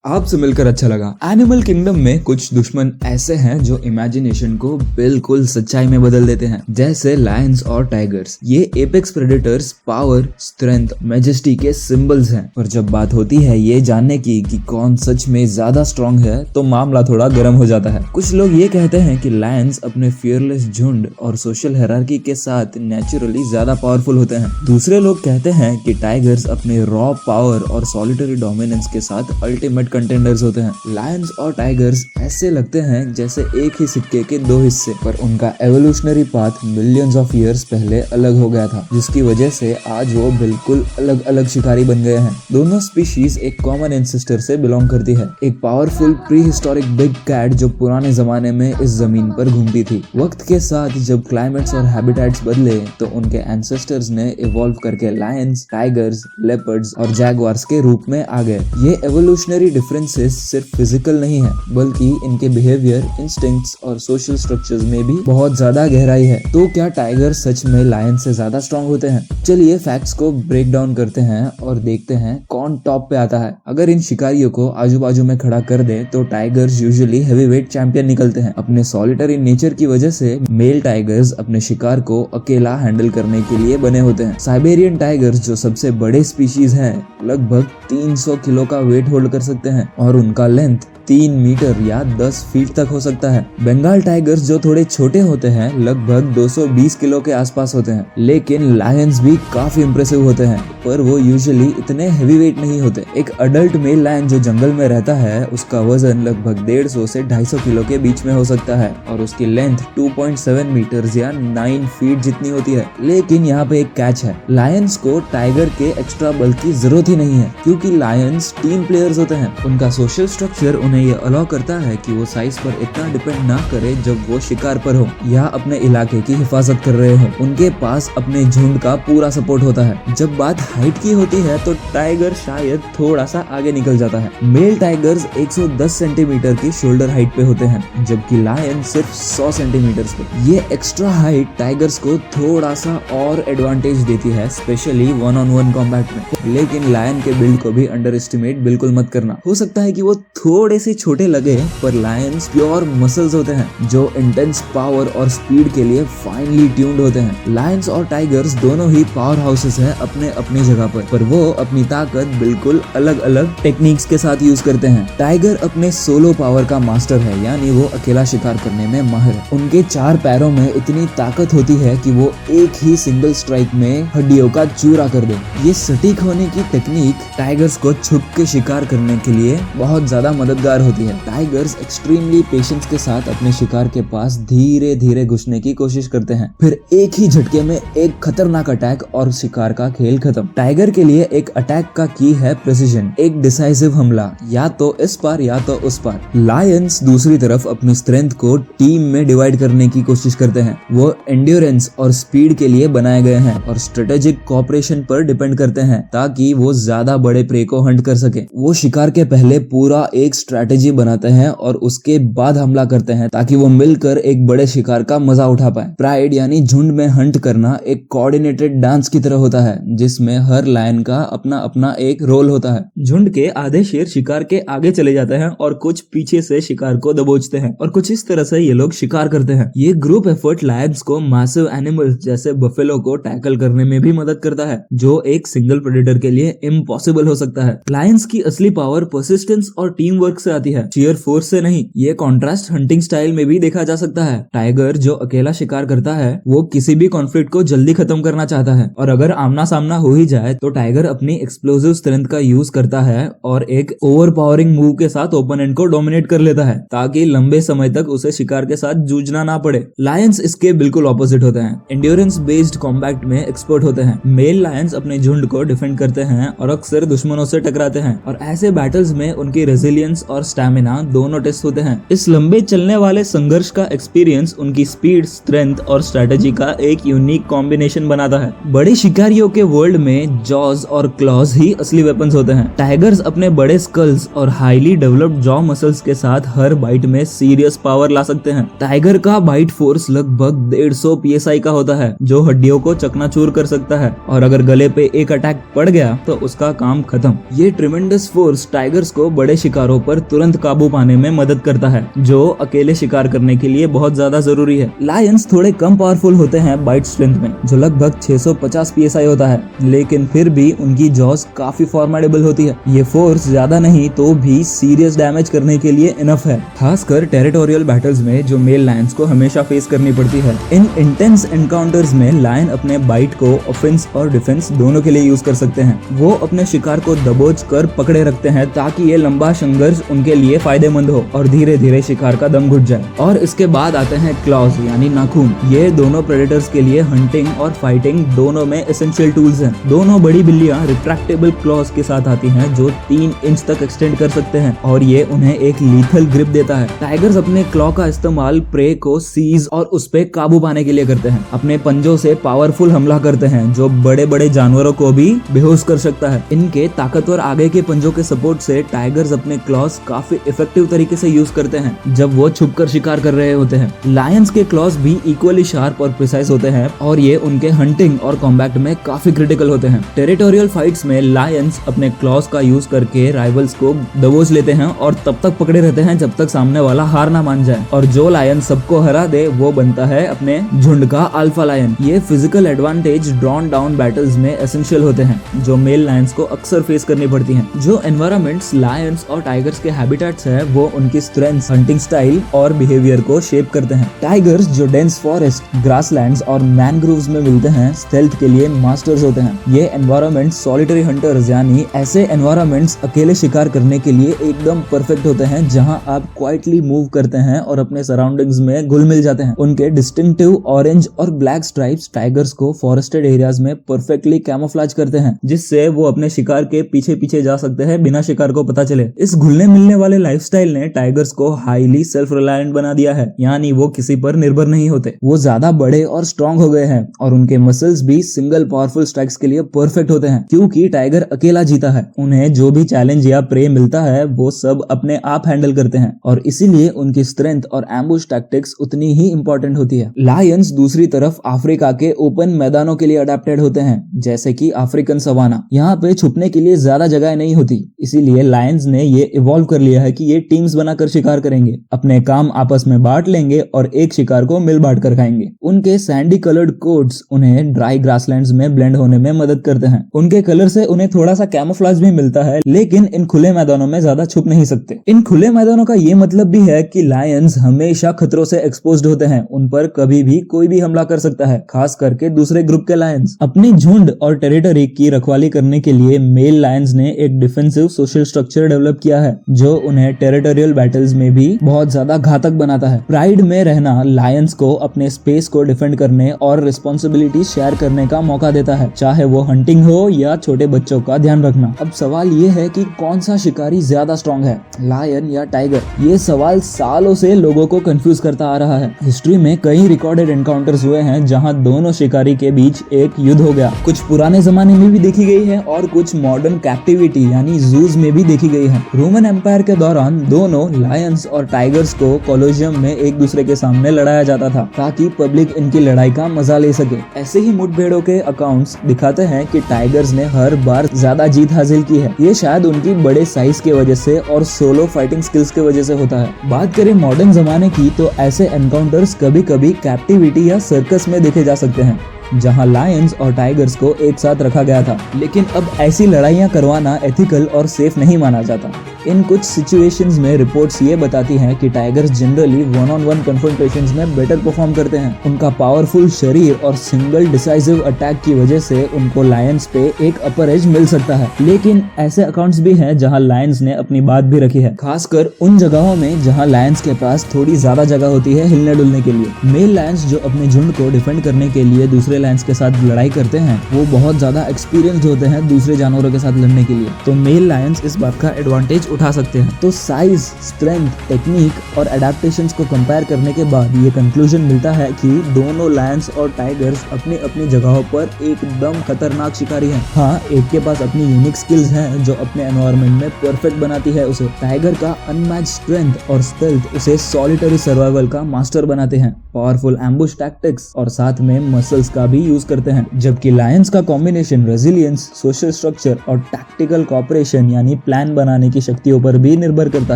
आपसे मिलकर अच्छा लगा। एनिमल किंगडम में कुछ दुश्मन ऐसे हैं जो इमेजिनेशन को बिल्कुल सच्चाई में बदल देते हैं, जैसे लायंस और टाइगर्स। ये apex predators power, strength, majesty के सिंबल्स हैं। और जब बात होती है ये जानने की कि कौन सच में ज्यादा स्ट्रॉन्ग है, तो मामला थोड़ा गर्म हो जाता है। कुछ लोग ये कहते हैं कि लायंस अपने फियरलेस झुंड और सोशल हायरार्की के साथ नेचुरली ज्यादा पावरफुल होते हैं। दूसरे लोग कहते हैं कि टाइगर्स अपने रॉ पावर और सॉलिटरी डोमिनेंस के साथ अल्टीमेट कंटेंडर्स होते हैं। लायंस और टाइगर्स ऐसे लगते हैं जैसे एक ही सिक्के के दो हिस्से, पर उनका evolutionary path millions of years पहले अलग हो गया था, जिसकी वजह से आज वो बिल्कुल अलग अलग शिकारी बन गए हैं। दोनों स्पीशीज एक कॉमन एंसेस्टर से बिलोंग करती है, एक powerful prehistoric big cat जो पुराने जमाने में इस जमीन पर घूमती थी। वक्त के साथ जब क्लाइमेट्स और हैबिटेट्स बदले तो उनके एंसेस्टर्स ने इवॉल्व करके लायंस, टाइगर्स, लेपर्ड्स और जैगवार्स के रूप में आ गए। ये एवोल्यूशनरी डिफरेंसेस सिर्फ फिजिकल नहीं है, बल्कि इनके बिहेवियर, इंस्टिंक्ट्स और सोशल स्ट्रक्चर्स में भी बहुत ज्यादा गहराई है। तो क्या टाइगर सच में लायन से ज्यादा स्ट्रॉन्ग होते हैं? चलिए फैक्ट्स को ब्रेक डाउन करते हैं और देखते हैं कौन टॉप पे आता है। अगर इन शिकारियों को आजू बाजू में खड़ा कर दे तो टाइगर्स यूजुअली हेवीवेट चैंपियन निकलते हैं। अपने सॉलिटरी नेचर की वजह से मेल टाइगर्स अपने शिकार को अकेला हैंडल करने के लिए बने होते हैं। साइबेरियन टाइगर्स जो सबसे बड़े स्पीशीज हैं, लगभग 300 किलो का वेट होल्ड कर सकते हैं और उनका लेंथ 3 मीटर या 10 फीट तक हो सकता है। बंगाल टाइगर्स जो थोड़े छोटे होते हैं, लगभग 220 किलो के आसपास होते हैं। लेकिन लायंस भी काफी इंप्रेसिव होते हैं, पर वो यूजुअली इतने हेवीवेट नहीं होते। एक अडल्ट मेल लायन जो जंगल में रहता है, उसका वजन लगभग 150 से 250 किलो के बीच में हो सकता है और उसकी लेंथ 2.7 मीटर या 9 फीट जितनी होती है। लेकिन यहाँ पे एक कैच है, लायंस को टाइगर के एक्स्ट्रा बल की जरूरत ही नहीं है, क्योंकि लायंस टीम प्लेयर्स होते हैं। उनका सोशल स्ट्रक्चर उन्हें ये अलाउ करता है कि वो साइज पर इतना डिपेंड ना करे जब वो शिकार पर हो या अपने इलाके की हिफाजत कर रहे हो। उनके पास अपने झुंड का पूरा सपोर्ट होता है। जब बात हाइट की होती है तो टाइगर शायद थोड़ा सा आगे निकल जाता है। मेल टाइगर्स 110 सेंटीमीटर की शोल्डर हाइट पे होते हैं, जबकि लायन सिर्फ 100 सेंटीमीटर पे। ये एक्स्ट्रा हाइट टाइगर्स को थोड़ा सा और एडवांटेज देती है, स्पेशली 1-on-1 कॉम्बैट में। लेकिन लायन के बिल्ड को भी अंडर एस्टिमेट बिल्कुल मत करना। हो सकता है कि वो थोड़े से छोटे लगे, पर लायंस प्योर मसल्स होते हैं जो इंटेंस पावर और स्पीड के लिए फाइनली ट्यून्ड होते हैं। लायंस और टाइगर्स दोनों ही पावर हाउसेस हैं अपने अपनी जगह पर वो अपनी ताकत बिल्कुल अलग अलग टेक्निक्स के साथ यूज करते हैं। टाइगर अपने सोलो पावर का मास्टर है, यानी वो अकेला शिकार करने में माहिर है। उनके 4 पैरों में इतनी ताकत होती है कि वो एक ही सिंगल स्ट्राइक में हड्डियों का चूरा कर दे। ये सटीक होने की टेक्निक टाइगर्स को छुप के शिकार करने के लिए बहुत ज्यादा मददगार होती है। टाइगर्स एक्सट्रीमली पेशेंस के साथ अपने शिकार के पास धीरे धीरे घुसने की कोशिश करते हैं, फिर एक ही झटके में एक खतरनाक अटैक और शिकार का खेल खत्म। टाइगर के लिए एक अटैक का की है प्रेसिजन, एक डिसाइसिव हमला, या तो इस पार या तो उस पार। लायंस दूसरी तरफ अपनी स्ट्रेंथ को टीम में डिवाइड करने की कोशिश करते हैं। वो एंड्योरेंस और स्पीड के लिए बनाए गए हैं और स्ट्रेटेजिक कोऑपरेशन पर डिपेंड करते हैं ताकि वो ज्यादा बड़े प्रे को हंट कर सके। वो शिकार के पहले पूरा एक स्ट्रैटेजी बनाते हैं और उसके बाद हमला करते हैं ताकि वो मिलकर एक बड़े शिकार का मजा उठा पाए। प्राइड यानी झुंड में हंट करना एक कोऑर्डिनेटेड डांस की तरह होता है, जिसमें हर लायन का अपना अपना एक रोल होता है। झुंड के आधे शेर शिकार के आगे चले जाते हैं और कुछ पीछे से शिकार को दबोचते हैं और कुछ इस तरह से ये लोग शिकार करते हैं। ये ग्रुप एफर्ट लायंस को मैसिव एनिमल्स जैसे बफेलो को टैकल करने में भी मदद करता है, जो एक सिंगल प्रेडेटर के लिए इम्पॉसिबल हो सकता है। लायंस की असली पावर परसिस्टेंस और टीम वर्क से आती है, शेयर फोर्स से नहीं। ये कॉन्ट्रास्ट हंटिंग स्टाइल में भी देखा जा सकता है। टाइगर जो अकेला शिकार करता है, वो किसी भी कॉन्फ्लिक्ट को जल्दी खत्म करना चाहता है, और अगर आमना सामना हो ही जाए तो टाइगर अपनी एक्सप्लोसिव स्ट्रेंथ का यूज करता है और एक ओवर पावरिंग मूव के साथ ओपोनेंट को डोमिनेट कर लेता है ताकि लंबे समय तक उसे शिकार के साथ जूझना ना पड़े। लायंस इसके बिल्कुल ऑपोजिट होते हैं, एंड्योरेंस बेस्ड कॉम्बैट में एक्सपर्ट होते हैं। मेल लायंस अपने झुंड को डिफेंड करते हैं और अक्सर दुश्मनों से टकराते हैं, और ऐसे बैटल्स में उनकी रेजिलियंस और और स्टैमिना दोनों टेस्ट होते हैं। इस लंबे चलने वाले संघर्ष का एक्सपीरियंस उनकी स्पीड, स्ट्रेंथ और स्ट्रेटेजी का एक यूनिक कॉम्बिनेशन बनाता है। बड़े शिकारियों के वर्ल्ड में जॉज और क्लॉज ही असली वेपन्स होते हैं। टाइगर्स अपने बड़े स्कल्स और हाईली डेवलप्ड जॉ मसल्स के साथ हर बाइट में सीरियस पावर ला सकते हैं। टाइगर का बाइट फोर्स लगभग 150 PSI का होता है, जो हड्डियों को चकनाचूर कर सकता है, और अगर गले पे एक अटैक पड़ गया तो उसका काम खत्म। ये ट्रिमेंडस फोर्स टाइगर्स को बड़े शिकारों पर तुरंत काबू पाने में मदद करता है, जो अकेले शिकार करने के लिए बहुत ज्यादा जरूरी है। लायंस थोड़े कम पावरफुल होते हैं बाइट स्ट्रेंथ में, जो लगभग 650 PSI होता है, लेकिन फिर भी उनकी जॉस काफी फॉर्मेडेबल होती है। ये फोर्स ज्यादा नहीं तो भी सीरियस डैमेज करने के लिए इनफ है, खासकर टेरिटोरियल बैटल्स में जो मेल लायंस को हमेशा फेस करनी पड़ती है। इन इंटेंस एनकाउंटर्स में लायन अपने बाइट को ऑफेंस और डिफेंस दोनों के लिए यूज कर सकते हैं। वो अपने शिकार को दबोच कर पकड़े रखते हैं ताकि ये लंबा संघर्ष उनके लिए फायदेमंद हो और धीरे धीरे शिकार का दम घुट जाए। और इसके बाद आते हैं क्लॉज यानी नाखून। ये दोनों प्रेडेटर्स के लिए हंटिंग और फाइटिंग दोनों में एसेंशियल टूल्स हैं। दोनों बड़ी बिल्लियां रिट्रैक्टेबल क्लॉज के साथ आती हैं जो 3 इंच तक एक्सटेंड कर सकते हैं, और ये उन्हें एक लीथल ग्रिप देता है। टाइगर्स अपने क्लॉ का इस्तेमाल प्रे को सीज और उस पे काबू पाने के लिए करते हैं। अपने पंजों से पावरफुल हमला करते हैं जो बड़े बड़े जानवरों को भी बेहोश कर सकता है। इनके ताकतवर आगे के पंजों के सपोर्ट से टाइगर्स अपने क्लॉज काफी इफेक्टिव तरीके से यूज करते हैं जब वो छुपकर शिकार कर रहे होते हैं। लायंस के क्लॉज भी इक्वली शार्प और प्रिसाइज होते हैं, और ये उनके हंटिंग और कॉम्बैट में काफी क्रिटिकल होते हैं। टेरिटोरियल फाइट्स में लायंस अपने क्लॉज का यूज करके राइवल्स को दबोच लेते हैं और तब तक पकड़े रहते हैं जब तक सामने वाला हार ना मान जाए, और जो लायन सबको हरा दे वो बनता है अपने झुंड का अल्फा लायन। ये physical advantage drawn down battles में एसेंशियल होते हैं, जो मेल लायंस को अक्सर फेस करनी पड़ती हैं। जो एनवायरनमेंट्स लायंस और टाइगर्स के हैबिटेट्स है वो उनकी स्ट्रेंथ, हंटिंग स्टाइल और बिहेवियर को शेप करते हैं। टाइगर्स जो डेंस फॉरेस्ट, ग्रासलैंड्स और मैनग्रोव्स में मिलते हैं, स्टेल्थ के लिए मास्टर्स होते हैं। ये एनवायरनमेंट्स सॉलिटरी हंटर्स यानी ऐसे एनवायरनमेंट्स अकेले शिकार करने के लिए एकदम परफेक्ट होते हैं, जहां आप क्वाइटली मूव करते हैं और अपने सराउंडिंग्स में घुल मिल जाते हैं। उनके डिस्टिंक्टिव ऑरेंज और ब्लैक स्ट्राइप्स टाइगर्स को फॉरेस्टेड एरियाज में परफेक्टली कैमोफ्लेज करते हैं, जिससे वो अपने शिकार के पीछे पीछे जा सकते हैं बिना शिकार को पता चले। इस घुलने मिलने वाले लाइफस्टाइल ने टाइगर्स को हाईली सेल्फ रिलायंट बना दिया है, यानी वो किसी पर निर्भर नहीं होते। वो ज्यादा बड़े और स्ट्रॉन्ग हो गए हैं, और उनके मसल्स भी सिंगल पावरफुल स्ट्राइक्स के लिए परफेक्ट होते हैं, क्योंकि टाइगर अकेला जीता है। उन्हें जो भी चैलेंज या प्रे मिलता है वो सब अपने आप हैंडल करते हैं, और इसीलिए उनकी स्ट्रेंथ और एम्बुश टैक्टिक्स उतनी ही इंपॉर्टेंट होती है। लायंस दूसरी तरफ अफ्रीका के ओपन मैदानों के लिए अडेप्टेड होते हैं, जैसे कि अफ्रीकन सवाना। यहाँ पे छुपने के लिए ज्यादा जगह नहीं होती, इसीलिए लायंस ने ये इवॉल्व कर लिया है कि ये टीम्स बनाकर शिकार करेंगे, अपने काम आपस में बांट लेंगे और एक शिकार को मिल बांट कर खाएंगे। उनके सैंडी कलर्ड कोट्स उन्हें ड्राई ग्रासलैंड्स में ब्लेंड होने में मदद करते हैं। उनके कलर से उन्हें थोड़ा सा कैमोफ्लेज भी मिलता है, लेकिन इन खुले मैदानों में ज्यादा छुप नहीं सकते। इन खुले मैदानों का ये मतलब भी है कि लायंस हमेशा खतरों से एक्सपोज्ड होते हैं। उन पर कभी भी कोई भी हमला कर सकता है, खास करके दूसरे ग्रुप के लायंस। अपनी झुंड और टेरिटरी की रखवाली करने के लिए मेल लायंस ने एक डिफेंसिव सोशल स्ट्रक्चर डेवलप किया है, जो उन्हें टेरिटोरियल बैटल्स में भी बहुत ज्यादा घातक बनाता है। प्राइड में रहना लायंस को अपने स्पेस को डिफेंड करने और रिस्पॉन्सिबिलिटी शेयर करने का मौका देता है, चाहे वो हंटिंग हो या छोटे बच्चों का ध्यान रखना। अब सवाल ये है कि कौन सा शिकारी ज्यादा स्ट्रॉन्ग है, लायन या टाइगर? ये सवाल सालों से लोगों को कंफ्यूज करता आ रहा है। हिस्ट्री में कई रिकॉर्डेड एनकाउंटर्स हुए हैं जहां दोनों शिकारी के बीच एक युद्ध हो गया। कुछ पुराने जमाने में भी देखी गई है और कुछ मॉडर्न कैप्टिविटी यानी जूज में भी देखी गई है। रोमन एम्पायर के दौरान दोनों लायंस और टाइगर्स को कोलोजियम में एक दूसरे के सामने लड़ाया जाता था, ताकि पब्लिक इनकी लड़ाई का मजा ले सके। ऐसे ही मुठभेड़ों के अकाउंट्स दिखाते हैं कि टाइगर्स ने हर बार ज्यादा जीत हासिल की है। ये शायद उनकी बड़े साइज की वजह से और सोलो फाइटिंग स्किल्स की वजह से होता है। बात करें मॉडर्न जमाने की तो ऐसे एनकाउंटर्स कभी कभी कैप्टिविटी या सर्कस में देखे जा सकते हैं, जहां लायंस और टाइगर्स को एक साथ रखा गया था। लेकिन अब ऐसी लड़ाइयां करवाना एथिकल और सेफ नहीं माना जाता। इन कुछ सिचुएशंस में रिपोर्ट्स ये बताती हैं कि tigers generally one on one confrontations में बेटर परफॉर्म करते हैं। उनका पावरफुल शरीर और सिंगल डिसाइसिव अटैक की वजह से उनको लायंस पे एक अपर एज मिल सकता है। लेकिन ऐसे अकाउंट्स भी हैं जहां लायंस ने अपनी बात भी रखी है, खासकर उन जगहों में जहां लायंस के पास थोड़ी ज्यादा जगह होती है हिलने डुलने के लिए। मेल लायंस जो अपने झुंड को डिफेंड करने के लिए दूसरे लायंस के साथ लड़ाई करते हैं वो बहुत ज्यादा एक्सपीरियंस्ड होते हैं दूसरे जानवरों के साथ लड़ने के लिए, तो मेल लायंस इस बात का एडवांटेज उठा सकते हैं। तो साइज, स्ट्रेंथ, टेक्निक और एडेप्टेशंस को कंपेयर करने के बाद ये कंक्लूजन मिलता है कि दोनों लायंस और टाइगर्स अपनी अपनी जगहों पर एकदम खतरनाक शिकारी हैं। हाँ, एक के पास अपनी यूनिक स्किल्स हैं जो अपने एनवायरनमेंट में परफेक्ट बनाती है उसे। टाइगर का अनमैच्ड स्ट्रेंथ और स्टेल्थ उसे सॉलिटरी सर्वाइवल का मास्टर बनाते हैं, पावरफुल एम्बुश टैक्टिक्स और साथ में मसल्स का भी यूज करते हैं। जबकि लायंस का कॉम्बिनेशन रेजिलियंस, सोशल स्ट्रक्चर और टैक्टिकल कॉपरेशन यानी प्लान बनाने की शक्तियों पर भी निर्भर करता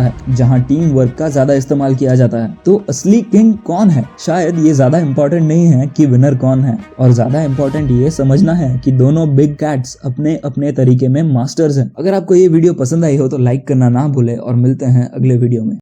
है, जहां टीम वर्क का ज्यादा इस्तेमाल किया जाता है। तो असली किंग कौन है? शायद ये ज्यादा इंपॉर्टेंट नहीं है कि विनर कौन है, और ज्यादा इंपॉर्टेंट ये समझना है कि दोनों बिग कैट्स अपने अपने तरीके में मास्टर्स हैं। अगर आपको ये वीडियो पसंद आई हो तो लाइक करना ना भूले और मिलते हैं अगले वीडियो में।